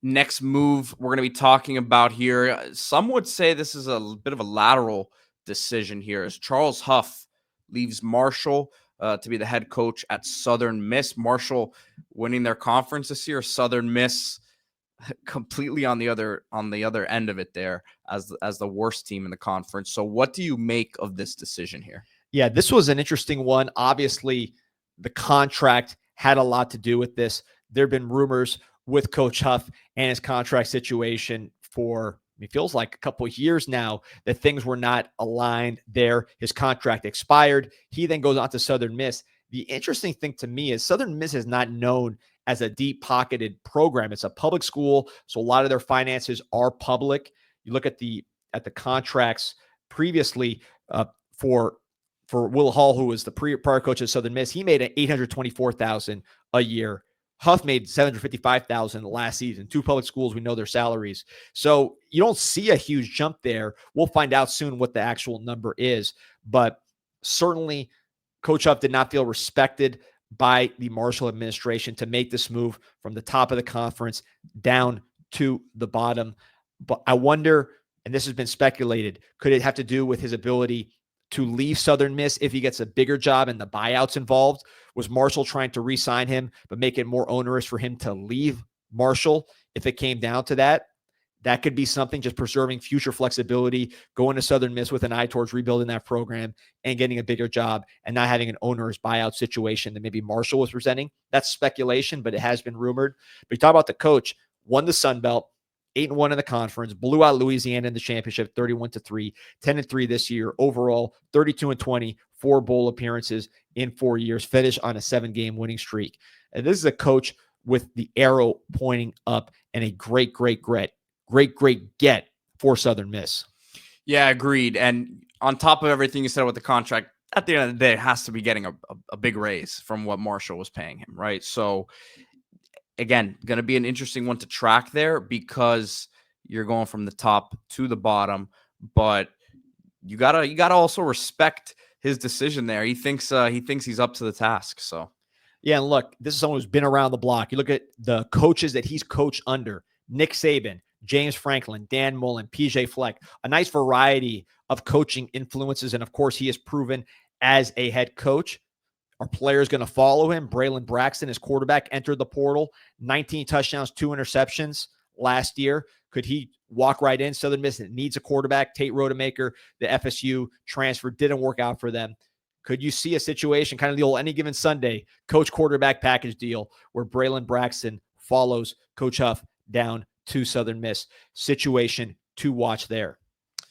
Next move we're going to be talking about here, some would say this is a bit of a lateral decision here, as Charles Huff leaves Marshall to be the head coach at Southern Miss. Marshall winning their conference this year, Southern Miss completely on the other end of it there as the worst team in the conference. So what do you make of this decision here? Yeah, this was an interesting one. Obviously, the contract had a lot to do with this. There have been rumors with Coach Huff and his contract situation for, it feels like a couple of years now, that things were not aligned there. His contract expired. He then goes on to Southern Miss. The interesting thing to me is Southern Miss is not known as a deep-pocketed program. It's a public school, so a lot of their finances are public. You look at the contracts previously for Will Hall, who was the prior coach of Southern Miss. He made $824,000 a year. Huff made $755,000 last season. Two public schools, we know their salaries. So you don't see a huge jump there. We'll find out soon what the actual number is. But certainly, Coach Huff did not feel respected by the Marshall administration to make this move from the top of the conference down to the bottom. But I wonder, and this has been speculated, could it have to do with his ability to leave Southern Miss if he gets a bigger job and the buyouts involved? Was Marshall trying to re-sign him, but make it more onerous for him to leave Marshall if it came down to that? That could be something, just preserving future flexibility, going to Southern Miss with an eye towards rebuilding that program and getting a bigger job and not having an onerous buyout situation that maybe Marshall was presenting. That's speculation, but it has been rumored. But you talk about the coach, won the Sun Belt, 8-1 in the conference, blew out Louisiana in the championship, 31-3, 10-3 this year. Overall, 32-20, 4 bowl appearances in 4 years, finished on a 7-game winning streak. And this is a coach with the arrow pointing up and a great get for Southern Miss. Yeah, agreed. And on top of everything you said with the contract, at the end of the day, it has to be getting a big raise from what Marshall was paying him, right? So again, going to be an interesting one to track there, because you're going from the top to the bottom, but you gotta also respect his decision there. He thinks he's up to the task. So yeah, and look, this is someone who's been around the block. You look at the coaches that he's coached under: Nick Saban, James Franklin, Dan Mullen, PJ Fleck, a nice variety of coaching influences. And of course, he has proven as a head coach. Are players going to follow him? Braylon Braxton, his quarterback, entered the portal, 19 touchdowns, 2 interceptions last year. Could he walk right in? Southern Miss needs a quarterback. Tate Rodemaker, the FSU transfer, didn't work out for them. Could you see a situation, kind of the old Any Given Sunday coach quarterback package deal, where Braylon Braxton follows Coach Huff down to Southern Miss? Situation to watch there.